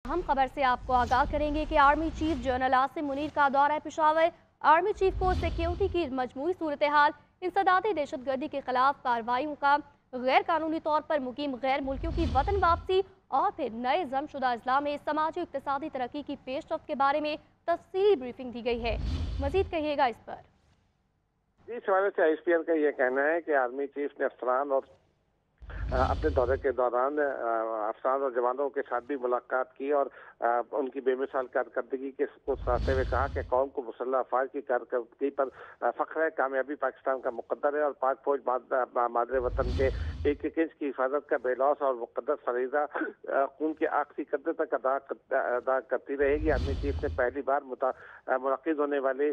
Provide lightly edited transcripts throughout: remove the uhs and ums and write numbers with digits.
हम खबर से आपको आगाह करेंगे कि army chief general Asim Munir का दौरा पेशावर। आर्मी चीफ को सिक्योरिटी की मजमूई सूरत हाल, इंसदादी दहशतगर्दी के खिलाफ कार्रवाइयों का, गैर कानूनी तौर पर मुकीम गैर मुल्कियों की वतन वापसी और फिर नए जमशुदा अजला में समाजी इक्तिसादी तरक्की की पेशरफ्त के बारे में तफसीली ब्रीफिंग दी गई है। मजीद कहिएगा इस पर। इस हवाले से ISPN का ये कहना है कि आर्मी चीफ ने अफसरान और अपने दौरे के दौरान अफसरान और जवानों के साथ भी मुलाकात की और उनकी बेमिसाल कारकर्दगी को सराहते हुए कहा कि कौम को मुसल्लह अफवाज की कारकर्दगी पर फख्र है। कामयाबी पाकिस्तान का मुकद्दर है और पाक फौज मादरे वतन के एक एक इंच की हिफाजत का बेलौस और मुकद्दस फरीजा खून के आखिरी कदर तक अदा करती रहेगी। आर्मी चीफ ने पहली बार मुनक्किद होने वाले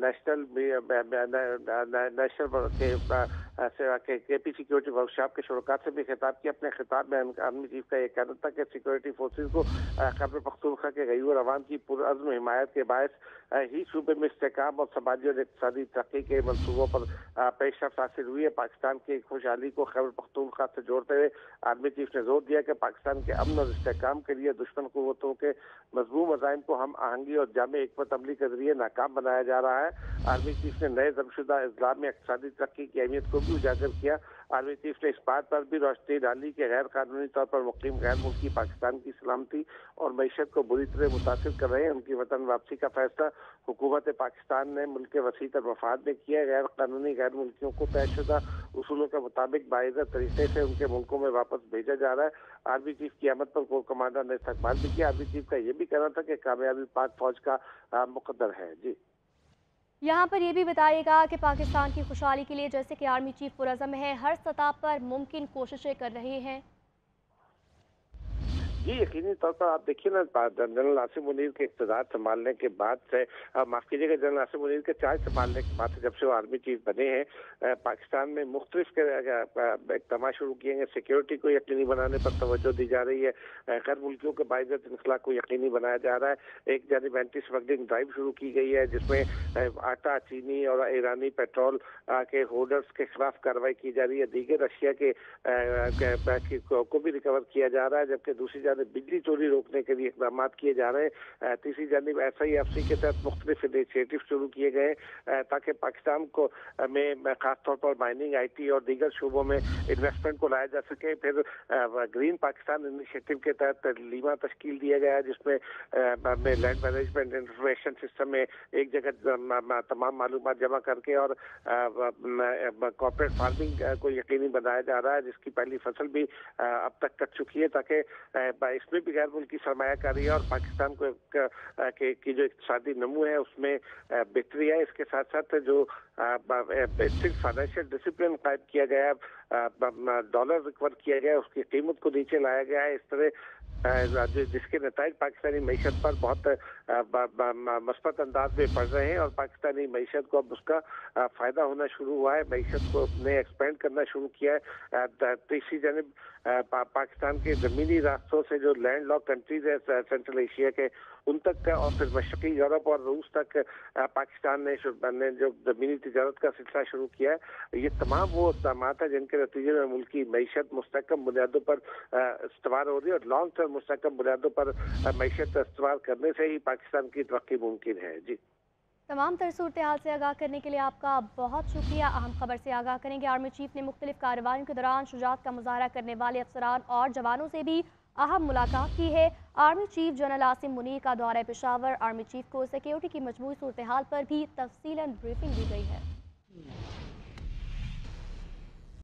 नेशनल KP सिक्योरिटी वर्कशॉप के शुरुआत से भी खिताब किया। अपने खिताब में आर्मी चीफ का यह कहना था कि सिक्योरिटी फोर्सेज को खैबर पख्तूनख्वा के गयूर अवाम की पुरअज़्म हिमायत के बायस ही सूबे में इस्तेहकाम और समाजी और इक़्तिसादी तरक्की के मनसूबों पर पेशरफ्त हासिल हुई है। पाकिस्तान की खुशहाली को खैबर पख्तूनख्वा से जोड़ते हुए आर्मी चीफ ने जोर दिया कि पाकिस्तान के अमन और इस्तेहकाम के लिए दुश्मन कुव्वतों के मज़मूम अज़ाइम को हम आहंगी और जामे हिकमत अमली के जरिए नाकाम बनाया जा रहा है। आर्मी चीफ ने नए जमशुदा इस्लाम में इक़्तिसादी तरक्की की अहमियत को भी उजागर किया। आर्मी चीफ ने इस बात पर भी रोशनी डाली कि गैर कानूनी तौर पर मुकीम गैर मुल्की पाकिस्तान की सलामती और मईशत को बुरी तरह मुतासिर कर रहे हैं। उनकी वतन वापसी का फैसला हुकूमत पाकिस्तान ने मुल्क के वसी तर मफाद में किया। गैर कानूनी गैर मुल्कियों को तयशुदा उसूलों के मुताबिक बाइज़्ज़त तरीके से उनके मुल्कों में वापस भेजा जा रहा है। आर्मी चीफ की आमद पर कोर कमांडर ने इस्तकबाल भी किया। आर्मी चीफ का यह भी कहना था कि कामयाबी पाक फौज का मुकद्दर है। जी, यहाँ पर यह भी बताइएगा कि पाकिस्तान की खुशहाली के लिए जैसे कि आर्मी चीफ पुरअज़्म है, हर सतह पर मुमकिन कोशिशें कर रहे हैं। जी, यकीनी तौर पर आप देखिए ना, जनरल आसिम मुनीर के इक़्तिदार संभालने के बाद से, माफ़ कीजिएगा, जनरल आसिम मुनीर के चार्ज संभालने के बाद से जब से वो आर्मी चीफ बने हैं, पाकिस्तान में मुख्तलिफ इक़दाम शुरू किए हैं। सिक्योरिटी को यकीनी बनाने पर तवज्जो दी जा रही है। गैर मुल्कियों के बाइज़्ज़त इंखला को यकीनी बनाया जा रहा है। एक जानिब एंटी स्मगलिंग ड्राइव शुरू की गई है जिसमें आटा, चीनी और ईरानी पेट्रोल के होल्डर्स के खिलाफ कार्रवाई की जा रही है। दीगर अशिया को भी रिकवर किया जा रहा है, जबकि दूसरी बिजली चोरी रोकने के लिए इक़दाम किए जा रहे हैं। तीसरी जानिब SIFC के तहत मुख्तलिफ इनिशिएटिव शुरू किए गए ताकि पाकिस्तान को में खासतौर पर माइनिंग, IT और दीगर शोबों में इन्वेस्टमेंट को लाया जा सके। फिर ग्रीन पाकिस्तान इनिशिएटिव के तहत लीमा तश्कील दिया गया है जिसमें लैंड मैनेजमेंट इंफॉर्मेशन सिस्टम में एक जगह तमाम मालूमात जमा करके और कॉर्पोरेट फार्मिंग को यकीनी बनाया जा रहा है, जिसकी पहली फसल भी अब तक कट चुकी है ताकि इसमें भी गैर मुल्की सरमायाकारी है और पाकिस्तान को की जो इक़्तिसादी नमू है उसमें बेहतरी है। इसके साथ साथ जो फाइनेंशियल डिसिप्लिन कायम किया गया, डॉलर रिकवर किया गया, उसकी कीमत को नीचे लाया गया है। इस तरह जिसके नताइज पाकिस्तानी मईशत पर बहुत मस्बत अंदाज में पड़ रहे हैं और पाकिस्तानी मईशत को अब उसका फ़ायदा होना शुरू हुआ है। मईशत को ने एक्सपेंड करना शुरू किया है। तीसरी जानिब पाकिस्तान के ज़मीनी रास्तों से जो लैंड लॉक कंट्रीज है सेंट्रल एशिया के, उन तक का और फिर मशरक़ी यूरोप और रूस तक पाकिस्तान ने जो ज़मीनी तिजारत का सिलसिला शुरू किया है। ये तमाम वो इक़दाम है जिनके नतीजे में मुल्क की मईशत मुस्तहकम बुनियादों पर इस्तवार हो रही है और लॉन्ग टर्म मुस्तहकम बुनियादों पर मईशत इस्तवार करने से ही पाकिस्तान की तरक्की मुमकिन है। जी, तमाम तर सूरत हाल से आगाह करने के लिए आपका बहुत शुक्रिया। अहम खबर से आगाह करेंगे। आर्मी चीफ ने मुख्तलिफ कार्रवाइयों के दौरान शुजाअत का मुजाहरा करने वाले अफसरान और जवानों से भी अहम मुलाकात की है। Army chief general Asim Munir का दौरा पेशावर। आर्मी चीफ को सिक्योरिटी की मजमूई सूरत हाल पर भी तफसीलन ब्रीफिंग दी गई है।